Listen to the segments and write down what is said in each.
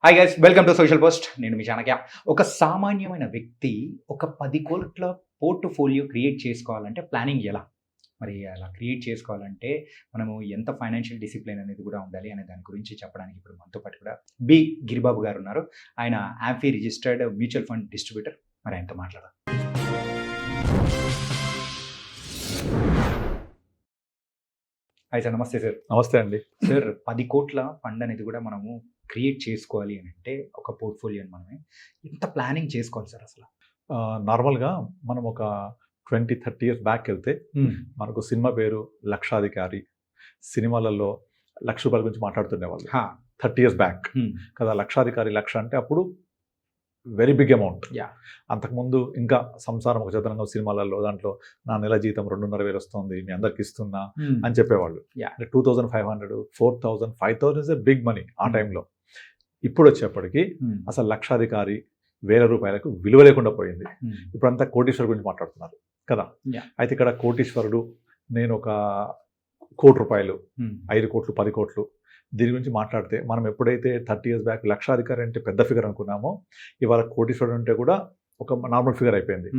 Hi guys, welcome to social post. నేను మీ చాణక్య. ఒక సామాన్యమైన వ్యక్తి ఒక 10 కోట్ల పోర్ట్‌ఫోలియో క్రియేట్ చేసుకోవాలంటే ప్లానింగ్ ఎలా? మరి అలా క్రియేట్ చేసుకోవాలంటే మనము ఎంత ఫైనాన్షియల్ డిసిప్లిన్ అనేది కూడా ఉండాలి అనే దాని గురించి చెప్పడానికి ఇప్పుడు మనతో పాటు కూడా బి గిరిబాబు గారు ఉన్నారు. ఆయన amphi registered mutual fund distributor. మరి ఆయనతో మాట్లాడదాం. హాయ్ సార్, నమస్తే సార్. నమస్తే అండి. సార్, 10 కోట్ల ఫండ్ అనేది కూడా మనము క్రియేట్ చేసుకోవాలి అని అంటే ఒక పోర్ట్‌ఫోలియోని మనమే ఎంత ప్లానింగ్ చేసుకోవాలి సార్ అసలు? నార్మల్‌గా మనం ఒక 20-30 ఇయర్స్ బ్యాక్ వెళ్తే మనకు సినిమా పేరు 'లక్షాధికారి'. సినిమాలలో ₹1,00,000 గురించి మాట్లాడుతుండేవాళ్ళు 30 ఇయర్స్ బ్యాక్ కదా. 'లక్షాధికారి' లక్ష అంటే అప్పుడు వెరీ బిగ్ అమౌంట్. అంతకుముందు ఇంకా 'సంసారం ఒక చదరంగం' సినిమాలలో దాంట్లో నా నెల జీతం 2,500 వస్తుంది, మీ అందరికి ఇస్తున్నా అని చెప్పేవాళ్ళు. 2,500, 4,000, 5,000 ఇస్ ఎ బిగ్ మనీ ఆ టైంలో. ఇప్పుడు వచ్చేప్పటికి అసలు 'లక్షాధికారి' ₹1,000 విలువ లేకుండా పోయింది. ఇప్పుడంతా కోటీశ్వరుడు గురించి మాట్లాడుతున్నారు కదా. అయితే ఇక్కడ కోటీశ్వరుడు, నేను ఒక ₹1,00,00,000, 5 కోట్లు, 10 కోట్లు, దీని గురించి మాట్లాడితే మనం ఎప్పుడైతే 30 ఇయర్స్ బ్యాక్ 'లక్షాధికారి' అంటే పెద్ద ఫిగర్ అనుకున్నామో, ఇవాళ కోటీశ్వరుడు అంటే కూడా ఒక నార్మల్ ఫిగర్ అయిపోయింది.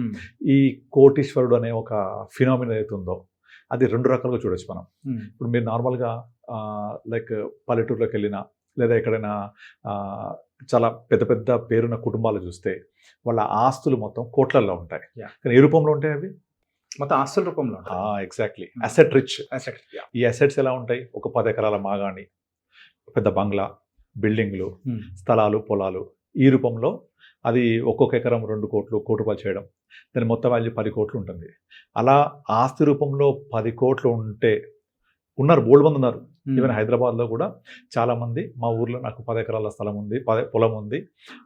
ఈ కోటీశ్వరుడు అనే ఒక ఫినామినా ఏదైతే ఉందో అది 2 రకాలుగా చూడొచ్చు మనం. ఇప్పుడు మీరు నార్మల్గా లైక్ పల్లెటూరులోకి వెళ్ళినా లేదా ఎక్కడైనా చాలా పెద్ద పెద్ద పేరున్న కుటుంబాలు చూస్తే వాళ్ళ ఆస్తులు మొత్తం కోట్లల్లో ఉంటాయి. కానీ ఏ రూపంలో ఉంటాయి అవి? మొత్తం ఆస్తుల రూపంలో. Exactly, asset rich. ఈ అసెట్స్ ఎలా ఉంటాయి? ఒక 10 ఎకరాల మాగాణి, పెద్ద బంగ్లా, బిల్డింగ్లు, స్థలాలు, పొలాలు, ఈ రూపంలో అది ఒక్కొక్క ఎకరం 2 కోట్లు, ₹1,00,00,000 చేయడం, దాని మొత్తం వాల్యూ 10 కోట్లు ఉంటుంది. అలా ఆస్తి రూపంలో 10 కోట్లు ఉంటే ఉన్నారు, బోల్డ్ మంది ఉన్నారు. ఈవెన్ హైదరాబాద్లో కూడా చాలామంది, మా ఊర్లో నాకు 10 ఎకరాల స్థలం ఉంది, పొలం ఉంది,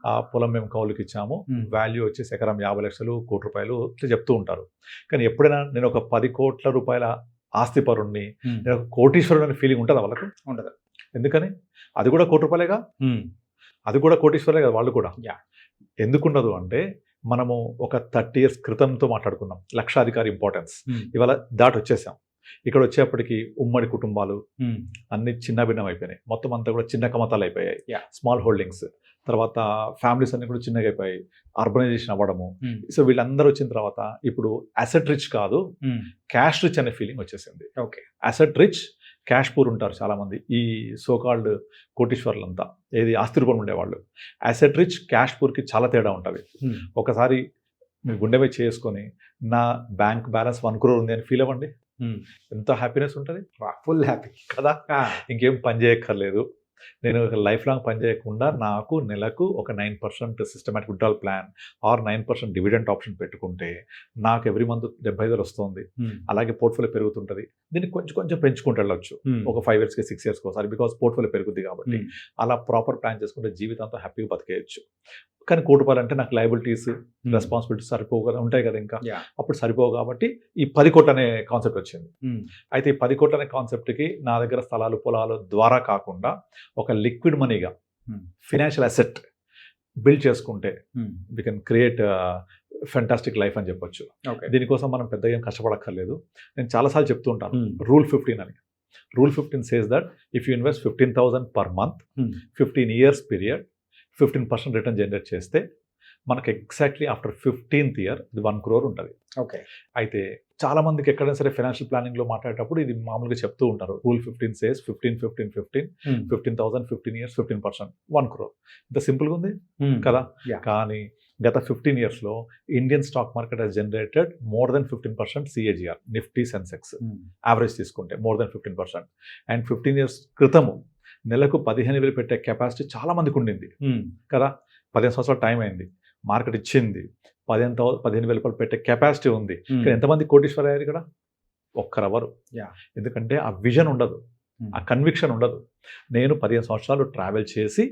ఆ పొలం మేము కౌలుకి ఇచ్చాము, వాల్యూ వచ్చేసి ఎకరం 50 లక్షలు, ₹1,00,00,000 ఇట్లా చెప్తూ ఉంటారు. కానీ ఎప్పుడైనా నేను ఒక 10 కోట్ల రూపాయల ఆస్తి పరుణ్ణి, నేను ఒక కోటీశ్వరుడు అనే ఫీలింగ్ ఉంటుందా వాళ్ళకు? ఉండదు. ఎందుకని? అది కూడా ₹1,00,00,000గా, అది కూడా కోటీశ్వరులే కదా వాళ్ళు కూడా. ఎందుకుండదు అంటే మనము ఒక 30 ఇయర్స్ క్రితంతో మాట్లాడుకున్నాం 'లక్షాధికారి' ఇంపార్టెన్స్. ఇవాళ దాటి వచ్చేసాం. ఇక్కడ వచ్చేప్పటికి ఉమ్మడి కుటుంబాలు అన్ని చిన్న భిన్నం అయిపోయినాయి. మొత్తం అంతా కూడా చిన్న కమతాలు అయిపోయాయి. స్మాల్ హోల్డింగ్స్, తర్వాత ఫ్యామిలీస్ అన్ని కూడా చిన్నగా అయిపోయాయి, అర్బనైజేషన్ అవ్వడము. సో వీళ్ళందరూ వచ్చిన తర్వాత ఇప్పుడు అసెట్ రిచ్ కాదు, క్యాష్ రిచ్ అనే ఫీలింగ్ వచ్చేసింది. Okay, asset rich, cash poor ఉంటారు చాలామంది ఈ సోకాల్డ్ కోటీశ్వర్లంతా, ఏది ఆస్తి రూపంలో ఉండేవాళ్ళు. అసెట్ రిచ్, క్యాష్ పూర్కి చాలా తేడా ఉంటుంది. ఒకసారి మీరు గుండె మీద చేసుకొని నా బ్యాంక్ బ్యాలెన్స్ 1 crore ఉంది అని ఫీల్ అవ్వండి, ఎంత హ్యాపీనెస్ ఉంటుంది. ఫుల్ హ్యాపీ కదా. ఇంకేం పని చేయక్కర్లేదు, నేను లైఫ్ లాంగ్ పని చేయకుండా నాకు నెలకు ఒక 9% systematic withdrawal plan or 9% dividend option పెట్టుకుంటే నాకు ఎవ్రీ మంత్ 75,000 వస్తుంది. అలాగే పోర్ట్ఫోలియో పెరుగుతుంటుంది. దీన్ని కొంచెం కొంచెం పెంచుకుంటూ వెళ్ళొచ్చు, ఒక 5 ఇయర్స్కి 6 ఇయర్స్కి ఒకసారి, బికాస్ పోర్ట్ఫోలియో పెరుగుద్ది కాబట్టి. అలా ప్రాపర్ ప్లాన్ చేసుకుంటే జీవితంతో హ్యాపీగా బతికేయచ్చు. కానీ ₹1,00,00,000 అంటే నాకు లయబిలిటీస్, రెస్పాన్సిబిలిటీస్ సరిపోగా ఉంటాయి కదా, ఇంకా అప్పుడు సరిపోవు కాబట్టి ఈ 10 కోట్లు అనే కాన్సెప్ట్ వచ్చింది. అయితే ఈ 10 కోట్లు అనే కాన్సెప్ట్కి నా దగ్గర స్థలాలు, పొలాలు ద్వారా కాకుండా ఒక లిక్విడ్ మనీగా ఫినాన్షియల్ అసెట్ బిల్డ్ చేసుకుంటే we can create fantastic life అని చెప్పొచ్చు. దీనికోసం మనం పెద్దగా ఏం కష్టపడక్కర్లేదు. నేను చాలాసార్లు చెప్తూ ఉంటాను రూల్ 15 అని. Rule 15 says that if you invest 15,000 per month, 15 years period, 15% return generate చేస్తే మనకు ఎగ్జాక్ట్లీ ఆఫ్టర్ 15th ఇయర్ ఇది 1 crore ఉంటుంది. ఓకే, అయితే చాలా మందికి ఎక్కడైనా సరే ఫైనాన్షియల్ ప్లానింగ్లో మాట్లాడేటప్పుడు ఇది మామూలుగా చెప్తూ ఉంటారు. Rule 15 says 15,000 15 years 15%, 1 crore. ఇంత సింపుల్గా ఉంది కదా. కానీ గత 15 ఇయర్స్లో Indian stock market Hess generated more than 15% CAGR, Nifty, Sensex average తీసుకుంటే మోర్ దెన్ 15%. అండ్ 15 ఇయర్స్ క్రితము నెలకు 15,000 పెట్టే కెపాసిటీ చాలా మందికి ఉండింది కదా. 15 సంవత్సరాలు టైం అయింది, మార్కెట్ ఇచ్చింది, 15,000 పెట్టే కెపాసిటీ ఉంది. కానీ ఎంతమంది కోటీశ్వర అయ్యారు ఇక్కడ? ఒక్కరెవరు. ఎందుకంటే ఆ విజన్ ఉండదు, ఆ కన్విక్షన్ ఉండదు. నేను 15 సంవత్సరాలు ట్రావెల్ చేసి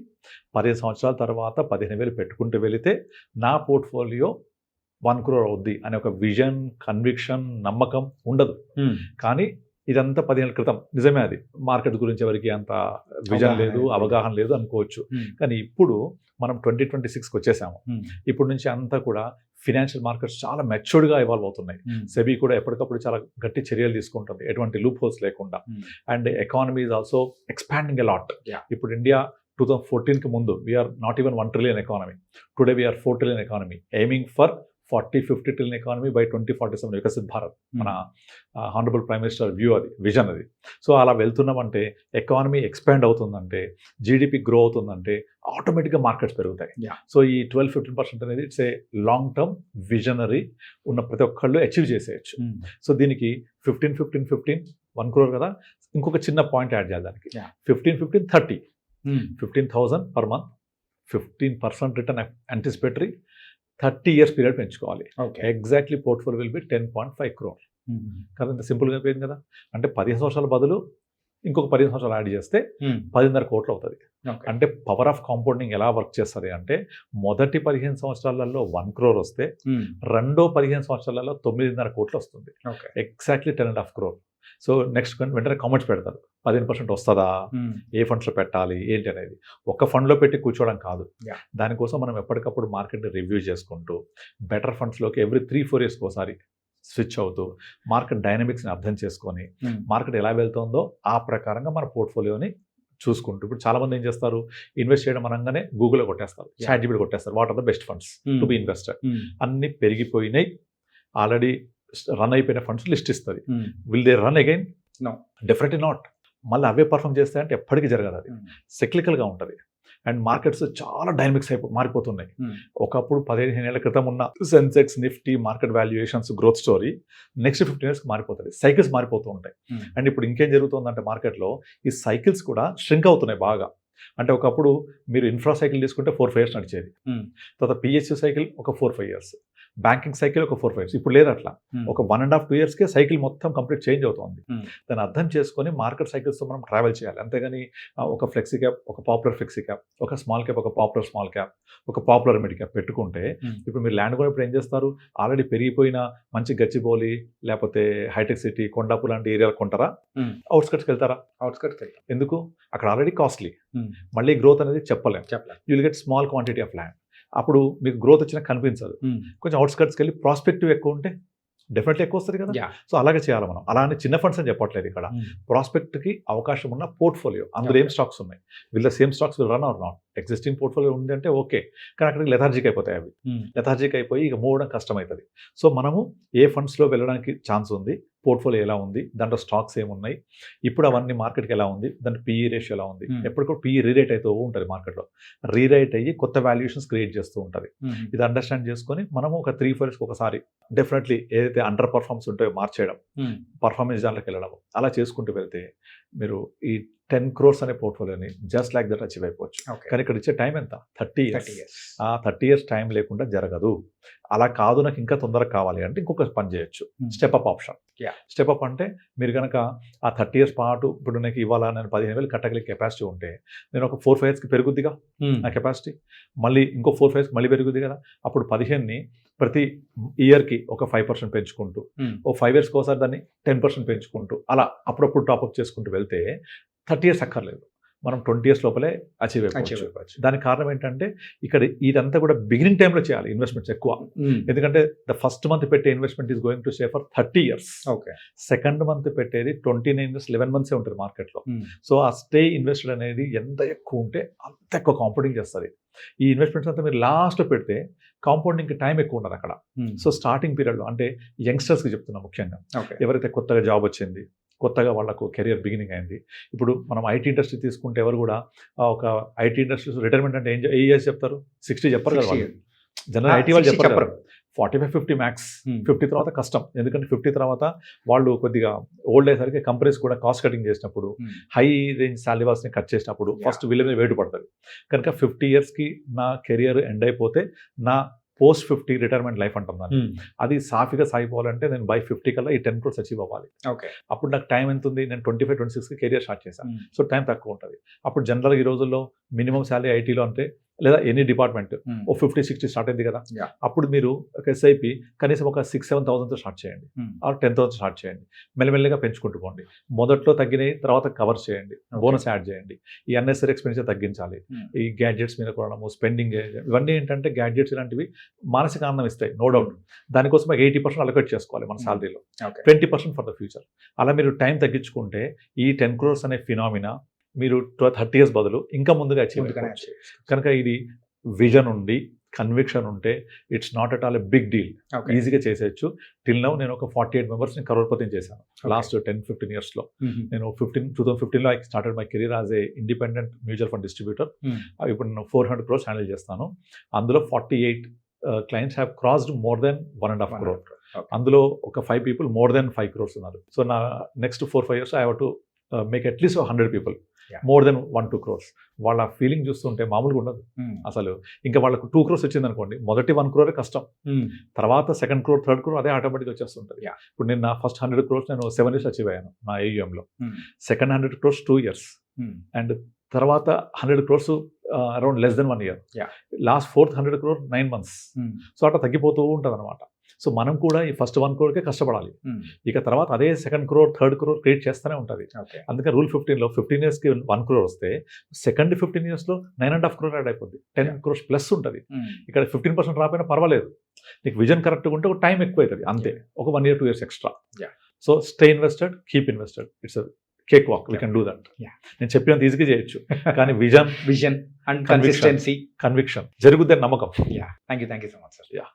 15 సంవత్సరాల తర్వాత 15,000 పెట్టుకుంటూ వెళితే నా పోర్ట్ఫోలియో 1 crore అవుద్ది అనే ఒక విజన్, కన్విక్షన్, నమ్మకం ఉండదు. కానీ ఇదంతా 10 ఏళ్ళ క్రితం నిజమే. అది మార్కెట్ గురించి ఎవరికి అంత విజన్ లేదు, అవగాహన లేదు అనుకోవచ్చు. కానీ ఇప్పుడు మనం 2026కి వచ్చేసాము. ఇప్పుడు నుంచి అంతా కూడా ఫినాన్షియల్ మార్కెట్స్ చాలా మెచ్యూర్డ్గా ఇవాల్వ్ అవుతున్నాయి. సెబీ కూడా ఎప్పటికప్పుడు చాలా గట్టి చర్యలు తీసుకుంటుంది, ఎటువంటి లూప్ హోల్స్ లేకుండా. And economy is also expanding a lot. ఇప్పుడు ఇండియా 2014కి ముందు we're not even 1 trillion economy. Today we're 4 trillion economy, aiming for 40-50 trillion economy by 2047 Viksit Bharat. మన హానరబుల్ ప్రైమ్ మినిస్టర్ వ్యూ, అది విజన్ అది. సో అలా వెళ్తున్నామంటే, ఎకానమీ ఎక్స్పాండ్ అవుతుందంటే, జీడిపి గ్రో అవుతుందంటే ఆటోమేటిక్గా మార్కెట్స్ పెరుగుతాయి. సో ఈ 12-15% అనేది it's a long term visionary ఉన్న ప్రతి ఒక్కళ్ళు అచీవ్ చేసేయచ్చు. సో దీనికి 15 1 crore కదా. ఇంకొక చిన్న పాయింట్ యాడ్ చేయాలి దానికి. 15 30 15,000 per month, 15% return anticipatory, 30 years period పెంచుకోవాలి. Exactly portfolio will be 10.5 crore. కదా, ఇంత సింపుల్గా అయిపోయింది కదా. అంటే 15 సంవత్సరాల బదులు ఇంకొక 15 సంవత్సరాలు యాడ్ చేస్తే 10.5 crore అవుతుంది. అంటే పవర్ ఆఫ్ కాంపౌండింగ్ ఎలా వర్క్ చేస్తుంది అంటే, మొదటి 15 సంవత్సరాలలో 1 crore వస్తే రెండో 15 సంవత్సరాలలో 9.5 crore వస్తుంది. Exactly 10.5 crore. సో నెక్స్ట్ వెంటనే కామెంట్స్ పెడతారు, 15% వస్తుందా, ఏ ఫండ్స్లో పెట్టాలి ఏంటి అనేది. ఒక ఫండ్లో పెట్టి కూర్చోవడం కాదు. దానికోసం మనం ఎప్పటికప్పుడు మార్కెట్ని రివ్యూ చేసుకుంటూ బెటర్ ఫండ్స్లోకి ఎవ్రీ 3-4 years ఒకసారి స్విచ్ అవుతూ మార్కెట్ డైనమిక్స్ని అర్థం చేసుకొని మార్కెట్ ఎలా వెళ్తుందో ఆ ప్రకారంగా మన పోర్ట్ఫోలియోని చూసుకుంటూ. ఇప్పుడు చాలా మంది ఏం చేస్తారు, ఇన్వెస్ట్ చేయడం అనగానే గూగుల్లో కొట్టేస్తారు, చాట్‌జిపిటి కొట్టేస్తారు, what are the best funds to be invested. అన్ని పెరిగిపోయినాయి, ఆల్రెడీ రన్ అయిపోయిన ఫండ్స్ లిస్ట్ ఇస్తుంది. Will they run again? No, definitely not. మళ్ళీ అవే పర్ఫామ్ చేస్తాయంటే ఎప్పటికీ జరగదు. అది సైక్లికల్గా ఉంటుంది. అండ్ మార్కెట్స్ చాలా డైనమిక్స్ మారిపోతున్నాయి. ఒకప్పుడు 15 ఏళ్ల క్రితం ఉన్న Sensex, Nifty market valuations growth story next 15 years మారిపోతుంది. సైకిల్స్ మారిపోతూ ఉంటాయి. అండ్ ఇప్పుడు ఇంకేం జరుగుతుందంటే మార్కెట్లో ఈ సైకిల్స్ కూడా ష్రింక్ అవుతున్నాయి బాగా. అంటే ఒకప్పుడు మీరు ఇన్ఫ్రా సైకిల్ తీసుకుంటే 4-5 years నడిచేది. తర్వాత పిహెచ్యు సైకిల్ ఒక 4-5 years, బ్యాంకింగ్ సైకిల్ ఒక 4-5 years. ఇప్పుడు లేదు అట్లా. ఒక 1.5-2 yearsకే సైకిల్ మొత్తం కంప్లీట్ చేంజ్ అవుతుంది. దాన్ని అర్థం చేసుకొని మార్కెట్ సైకిల్స్తో మనం ట్రావెల్ చేయాలి. అంతేగాని ఒక ఫ్లెక్సీ క్యాప్, ఒక పాపులర్ ఫ్లెక్సీ క్యాప్, ఒక స్మాల్ క్యాప్, ఒక పాపులర్ స్మాల్ క్యాప్, ఒక పాపులర్ మిడ్ క్యాప్ పెట్టుకుంటే ఇప్పుడు మీరు ల్యాండ్ కొన్నప్పుడు ఏం చేస్తారు, ఆల్రెడీ పెరిగిపోయిన మంచి గచ్చిబౌలి లేకపోతే హైటెక్ సిటీ, కొండాపు లాంటి ఏరియాలు కొంటారా, అవుట్స్కట్స్కి వెళ్తారా? అవుట్స్కట్స్కి వెళ్తారు. ఎందుకు? అక్కడ ఆల్రెడీ కాస్ట్లీ, మళ్ళీ గ్రోత్ అనేది చెప్పలేం. You will get small quantity of land. అప్పుడు మీకు గ్రోత్ వచ్చినా కనిపించదు. కొంచెం అవుట్స్కట్స్కి వెళ్ళి ప్రాస్పెక్టివ్ ఎక్కువ ఉంటే డెఫినెట్లీ ఎక్కువ వస్తుంది కదా. సో అలాగే చేయాలి మనం. అలా అని చిన్న ఫండ్స్ అని చెప్పట్లేదు ఇక్కడ. ప్రాస్పెక్ట్కి అవకాశం ఉన్న పోర్ట్ఫోలియో, అందులో ఏం స్టాక్స్ ఉన్నాయి, వీళ్ళ same stocks will run or not. Existing portfolio ఉంది అంటే ఓకే, కానీ అక్కడికి లెథార్జిక్ అయిపోతాయి. అవి లెథార్జిక్ అయిపోయి ఇక మూవడం కష్టమవుతుంది. సో మనము ఏ ఫండ్స్లో వెళ్ళడానికి ఛాన్స్ ఉంది, పోర్ట్ఫోలియో ఎలా ఉంది, దాంట్లో స్టాక్స్ ఏమున్నాయి, ఇప్పుడు అవన్నీ మార్కెట్కి ఎలా ఉంది, దాని పీఈ రేషియో ఎలా ఉంది. ఎప్పటికప్పుడు పీఈ రీరేట్ అవుతూ ఉంటుంది మార్కెట్లో. రీరేట్ అయ్యి కొత్త వాల్యుయేషన్స్ క్రియేట్ చేస్తూ ఉంటుంది. ఇది అండర్స్టాండ్ చేసుకొని మనము ఒక 3-4 years ఒకసారి డెఫినెట్లీ ఏదైతే అండర్ పర్ఫార్మెన్స్ ఉంటాయో మార్చేయడం, పర్ఫార్మెన్స్ దాంట్లోకి వెళ్ళడం, అలా చేసుకుంటూ వెళ్తే మీరు ఈ 10 crores అనే పోర్ట్ఫోలియోని జస్ట్ లైక్ దట్ అచీవ్ అయిపోవచ్చు. కానీ ఇక్కడ ఇచ్చే టైం ఎంత? 30 years. ఆ 30 years టైం లేకుండా జరగదు. అలా కాదు, నాకు ఇంకా తొందరగా కావాలి అంటే ఇంకొక పని చేయొచ్చు, step up option. Step up అంటే మీరు కనుక ఆ 30 years పాటు, ఇప్పుడు నాకు ఇవాళ నేను 15,000 కట్టగలిగే కెపాసిటీ ఉంటే నేను ఒక 4-5 yearsకి పెరుగుద్దిగా నా కెపాసిటీ, మళ్ళీ ఇంకో 4-5 yearsకి మళ్ళీ పెరుగుద్ది కదా. అప్పుడు 15ని ప్రతి ఇయర్కి ఒక 5% పెంచుకుంటూ, ఓ 5 yearsకి ఒకసారి దాన్ని 10% పెంచుకుంటూ, అలా అప్పుడప్పుడు టాప్అప్ చేసుకుంటూ వెళ్తే 30 years అక్కర్లేదు, మనం 20 years లోపలే అచీవ్ అయిపోవచ్చు. దానికి కారణం ఏంటంటే ఇక్కడ ఇదంతా కూడా బిగినింగ్ టైంలో చేయాలి ఇన్వెస్ట్మెంట్స్ ఎక్కువ. ఎందుకంటే ద ఫస్ట్ మంత్ పెట్టే investment is going to stay for 30 years. Second month పెట్టేది 29 years, 11 months ఉంటుంది మార్కెట్లో. సో ఆ స్టే ఇన్వెస్టెడ్ అనేది ఎంత ఎక్కువ ఉంటే అంత ఎక్కువ కాంపౌండింగ్ చేస్తుంది. ఈ ఇన్వెస్ట్మెంట్స్ అంతా మీరు లాస్ట్లో పెడితే కాంపౌండింగ్కి టైం ఎక్కువ ఉండదు అక్కడ. సో స్టార్టింగ్ పీరియడ్లో, అంటే యంగ్స్టర్స్కి చెప్తున్నా ముఖ్యంగా, ఎవరైతే కొత్తగా జాబ్ వచ్చింది, కొత్తగా వాళ్ళకు కెరియర్ బిగినింగ్ అయింది. ఇప్పుడు మనం ఐటీ ఇండస్ట్రీ తీసుకుంటే ఎవరు కూడా ఒక ఐటీ ఇండస్ట్రీస్ రిటైర్మెంట్ అంటే ఏ ఏజ్ చెప్తారు? 60 చెప్పరు కదా వాళ్ళు. జనరల్ ఐటీ వాళ్ళు చెప్పరు. 45-50 మ్యాక్స్. 50 తర్వాత కష్టం. ఎందుకంటే 50 తర్వాత వాళ్ళు కొద్దిగా ఓల్డ్ అయ్యేసరికి కంపెనీస్ కూడా కాస్ట్ కటింగ్ చేసినప్పుడు, హై రేంజ్ సాలరీస్ని కట్ చేసినప్పుడు ఫస్ట్ వీళ్ళ మీద వేటు పడుతుంది. కనుక 50 yearsకి నా కెరియర్ ఎండ్ అయిపోతే నా పోస్ట్ 50 రిటైర్మెంట్ లైఫ్ అంటాం దాన్ని. అది సాఫీగా సాగిపోవాలంటే నేను బై 50 కల్లా ఈ 10 crores అచీవ్ అవ్వాలి. అప్పుడు నాకు టైం ఎంత ఉంది? నేను 25-26కి కెరియర్ స్టార్ట్ చేశాను. సో టైం తక్కువ ఉంటుంది. అప్పుడు జనరల్గా ఈ రోజుల్లో మినిమం శాలరీ ఐటీలో అంటే, లేదా ఎనీ డిపార్ట్మెంట్ ఓ 50-60 స్టార్ట్ అయింది కదా. అప్పుడు మీరు ఒక ఎస్ఐపి కనీసం ఒక 6,000-7,000తో స్టార్ట్ చేయండి, ఆర్ 10,000 స్టార్ట్ చేయండి. మెల్లమెల్లగా పెంచుకుంటూ పోండి. మొదట్లో తగ్గినాయి, తర్వాత కవర్ చేయండి, బోనస్ యాడ్ చేయండి. ఈ అన్నెసరీ ఎక్స్పెన్సెస్ తగ్గించాలి. ఈ గ్యాడ్జెట్స్ మీద కొనడము, స్పెండింగ్, ఇవన్నీ ఏంటంటే గ్యాడ్జెట్స్ ఇలాంటివి మానసిక ఆనందం ఇస్తాయి, నో డౌట్. దానికోసం 80% అలొకేట్ చేసుకోవాలి మన సాలరీలో, 20% ఫర్ ద ఫ్యూచర్. అలా మీరు టైం తగ్గించుకుంటే ఈ 10 crores అనే ఫినామినా మీరు 30 ఇయర్స్ బదులు ఇంకా ముందుగా అచీవ్ ముందుగానే కనుక ఇది విజన్ ఉండి కన్విక్షన్ ఉంటే it's not at all a big deal, okay. ఈజీగా చేసేయచ్చు. టిల్ నౌ నేను ఒక 48 మెంబర్స్ని కరోడ్పతిని చేశాను లాస్ట్ 10-15 ఇయర్స్లో. నేను 2015లో I started my career as a independent mutual fund distributor. ఇప్పుడు నేను 400 crores హ్యాండిల్ చేస్తాను. అందులో 48 clients have crossed more than 1.5 crore. అందులో ఒక 5 people మోర్ దెన్ 5 crores ఉన్నారు. సో నా next 4-5 years I have to make at least 100 people more than 1-2 crores. వాళ్ళ feeling చూస్తుంటే మామూలుగా ఉండదు అసలు. ఇంకా వాళ్ళకు 2 crores వచ్చింది అనుకోండి, మొదటి 1 crore కష్టం, తర్వాత 2nd crore 3rd crore అదే ఆటోమేటిక్గా వచ్చేస్తుంటుంది. ఇప్పుడు నేను నా ఫస్ట్ 100 crores నేను 7 years అచీవ్ అయ్యాను నా AUMలో. సెకండ్ 100 crores 2 years, అండ్ తర్వాత 100 crores around less than 1 year. Last 4th 100 crore 9 months. So అట్లా తగ్గిపోతూ ఉంటుంది అనమాట. సో మనం కూడా ఈ ఫస్ట్ 1 crore కష్టపడాలి. ఇక తర్వాత అదే 2nd crore 3rd crore create చేస్తూనే ఉంటుంది. అందుకని రూల్ 15లో 15 yearsకి 1 crore వస్తే సెకండ్ 15 yearsలో 9.5 crore యాడ్ అయిపోద్ది. 10 crores ప్లస్ ఉంటుంది. ఇక్కడ 15% రాకపోయినా పర్వాలేదు, నీకు విజన్ కరెక్ట్గా ఉంటే ఒక టైం ఎక్కువ అవుతుంది అంతే, ఒక 1 year 2 years extra. So stay invested, keep invested, it's cake walk, we can do that. నేను చెప్పినంత ఈజీగా చేయొచ్చు, కానీ విజన్ అండ్ కన్సిస్టెన్సీ, కన్విక్షన్ జరుగుద్దని నమ్మకం. Thank you so much sir.